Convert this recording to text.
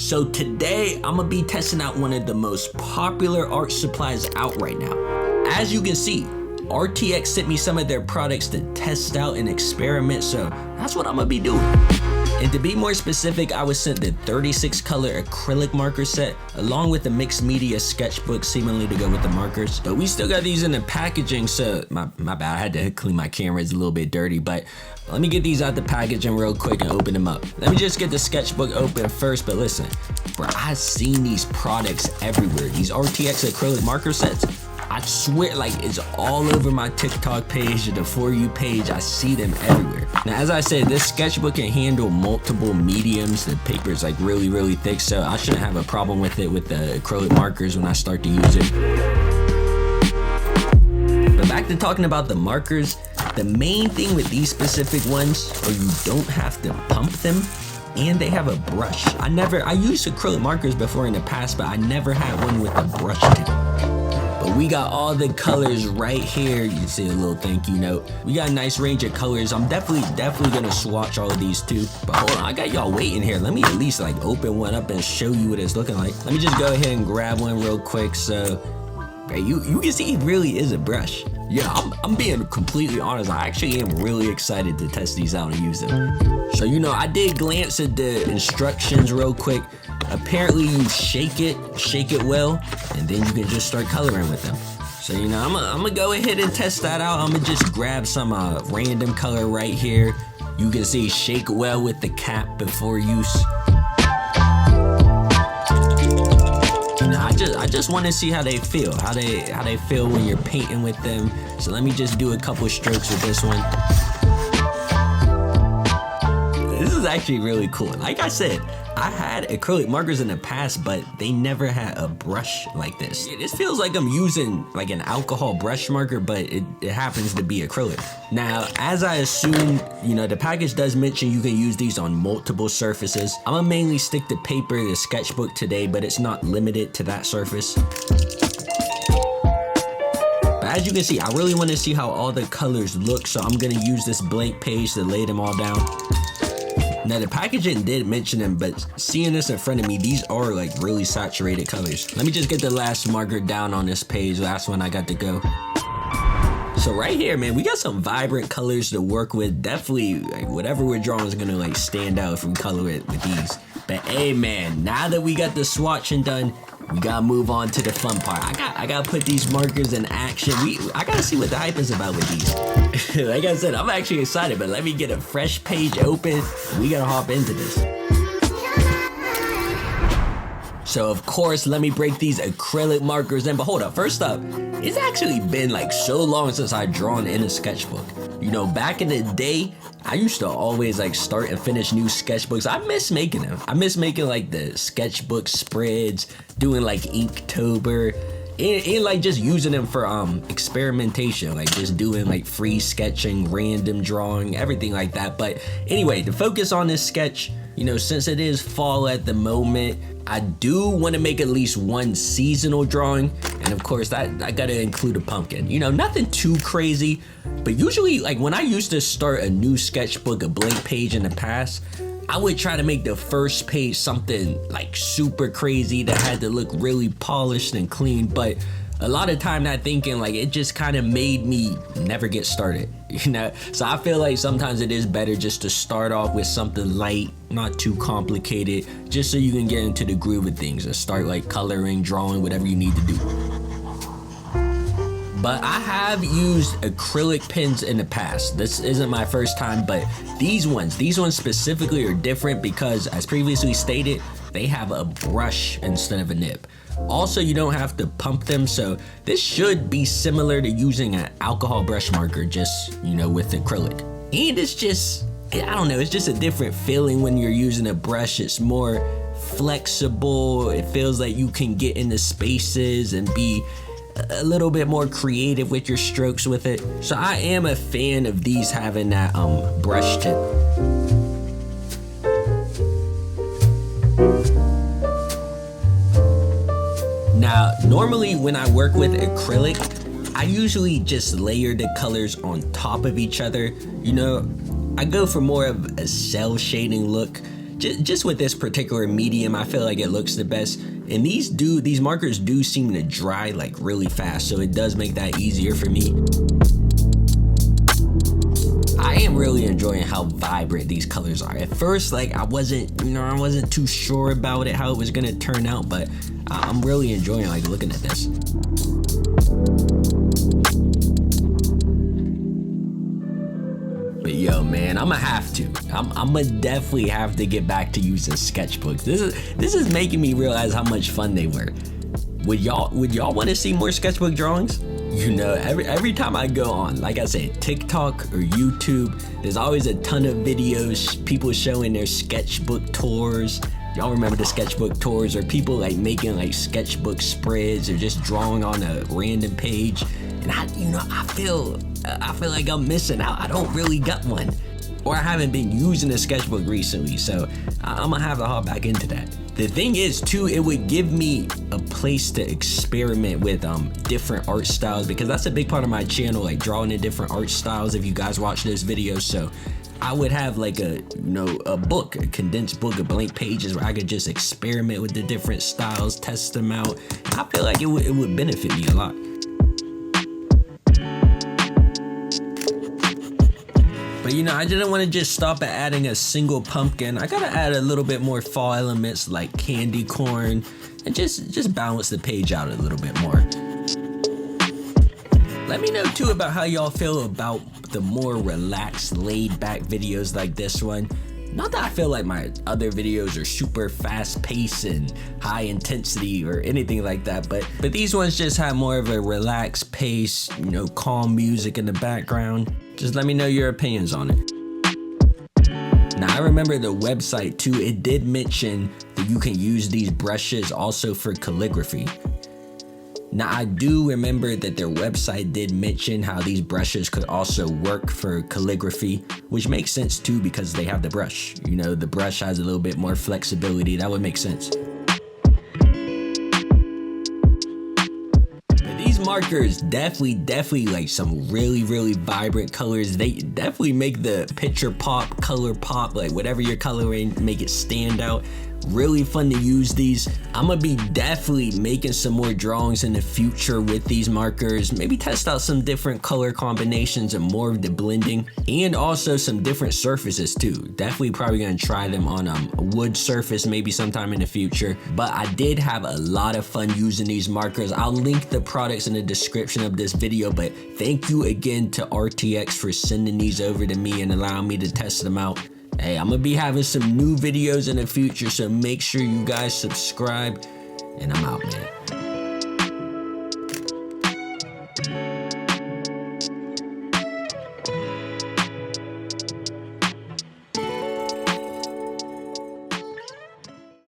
So today I'm gonna be testing out one of the most popular art supplies out right now. As you can see, RTX sent me some of their products to test out and experiment, so that's what I'm gonna be doing. And to be more specific, I was sent the 36 color acrylic marker set along with the mixed media sketchbook seemingly to go with the markers. But we still got these in the packaging, so my bad, I had to clean my camera, it's a little bit dirty, but let me get these out the packaging real quick and open them up. Let me just get the sketchbook open first, but listen, bro, I've seen these products everywhere. These RTX acrylic marker sets, I swear, like, it's all over my TikTok page, the For You page. I see them everywhere. Now, as I said, this sketchbook can handle multiple mediums. The paper is like really thick, so I shouldn't have a problem with it with the acrylic markers when I start to use it. But back to talking about the markers, the main thing with these specific ones are you don't have to pump them, and they have a brush. I used acrylic markers before in the past, but I never had one with a brush tip. But we got all the colors right here. You can see a little thank you note. We got a nice range of colors. I'm definitely gonna swatch all of these too. But hold on, I got y'all waiting here. Let me at least like open one up and show you what it's looking like. Let me just go ahead and grab one real quick. So you can see it really is a brush. Yeah, I'm being completely honest. I actually am really excited to test these out and use them. So, I did glance at the instructions real quick. Apparently you shake it well, and then you can just start coloring with them. So, I'm gonna go ahead and test that out. I'm gonna just grab some random color right here. You can see shake well with the cap before use. I just want to see how they feel, how they feel when you're painting with them. So let me just do a couple strokes with this one. This is actually really cool. Like I said, I had acrylic markers in the past, but they never had a brush like this. This feels like I'm using like an alcohol brush marker, but it happens to be acrylic. Now, as I assumed, the package does mention you can use these on multiple surfaces. I'm gonna mainly stick to paper, the sketchbook today, but it's not limited to that surface. But as you can see, I really want to see how all the colors look, so I'm gonna use this blank page to lay them all down. Now the packaging did mention them, but seeing this in front of me, these are like really saturated colors. Let me just get the last marker down on this page, last one I got to go. So right here, man, we got some vibrant colors to work with. Definitely, like, whatever we're drawing is gonna like stand out if we color it with these. But hey man, now that we got the swatching done, we gotta move on to the fun part. I gotta put these markers in action. I gotta see what the hype is about with these. Like I said, I'm actually excited, but let me get a fresh page open. We gotta hop into this. So of course, let me break these acrylic markers in. But hold up, first up, it's actually been like so long since I've drawn in a sketchbook. Back in the day, I used to always like start and finish new sketchbooks. I miss making them. I miss making like the sketchbook spreads, doing like Inktober, and like just using them for experimentation, like just doing like free sketching, random drawing, everything like that. But anyway, to focus on this sketch, since it is fall at the moment, I do want to make at least one seasonal drawing, and of course I gotta include a pumpkin. Nothing too crazy, but usually like when I used to start a new sketchbook, a blank page in the past, I would try to make the first page something like super crazy that had to look really polished and clean, but a lot of time that thinking, like, it just kind of made me never get started, So I feel like sometimes it is better just to start off with something light, not too complicated, just so you can get into the groove of things and start like coloring, drawing, whatever you need to do. But I have used acrylic pens in the past. This isn't my first time, but these ones specifically are different because, as previously stated, they have a brush instead of a nib. Also, you don't have to pump them, so this should be similar to using an alcohol brush marker, just, with acrylic. And it's just, I don't know, it's just a different feeling when you're using a brush. It's more flexible. It feels like you can get into spaces and be a little bit more creative with your strokes with it. So I am a fan of these having that brush tip. Now, normally when I work with acrylic, I usually just layer the colors on top of each other. I go for more of a cell shading look, just with this particular medium, I feel like it looks the best. And these markers do seem to dry like really fast, so it does make that easier for me. I am really enjoying how vibrant these colors are. At first, like I wasn't too sure about it, how it was gonna turn out, but I'm really enjoying like looking at this. But yo, man, I'm gonna definitely have to get back to using sketchbooks. This is making me realize how much fun they were. Would y'all want to see more sketchbook drawings? You know, every time I go on, like I said, TikTok or YouTube, there's always a ton of videos, people showing their sketchbook tours. Y'all remember the sketchbook tours, or people like making like sketchbook spreads or just drawing on a random page. And I feel like I'm missing out. I don't really got one, or I haven't been using a sketchbook recently, so I'm gonna have to hop back into that. The thing is too, it would give me a place to experiment with different art styles, because that's a big part of my channel, like drawing in different art styles if you guys watch those videos. So I would have like a book, a condensed book of blank pages where I could just experiment with the different styles, test them out. I feel like it would benefit me a lot. But I didn't want to just stop at adding a single pumpkin. I gotta add a little bit more fall elements like candy corn, and just balance the page out a little bit more. Let me know too about how y'all feel about the more relaxed, laid back videos like this one. Not that I feel like my other videos are super fast paced and high intensity or anything like that, but these ones just have more of a relaxed pace, calm music in the background. Just let me know your opinions on it. Now I remember the website too, it did mention that you can use these brushes also for calligraphy. Now I do remember that their website did mention how these brushes could also work for calligraphy, which makes sense too because they have the brush. The brush has a little bit more flexibility. That would make sense. But these markers definitely like some really vibrant colors. They definitely make the picture pop, color pop, like whatever you're coloring, make it stand out. Really fun to use these. I'm gonna be definitely making some more drawings in the future with these markers. Maybe test out some different color combinations and more of the blending, and also some different surfaces too. Definitely probably gonna try them on a wood surface maybe sometime in the future. But I did have a lot of fun using these markers. I'll link the products in the description of this video, but thank you again to ARRTX for sending these over to me and allowing me to test them out. Hey, I'm gonna be having some new videos in the future, so make sure you guys subscribe, and I'm out, man.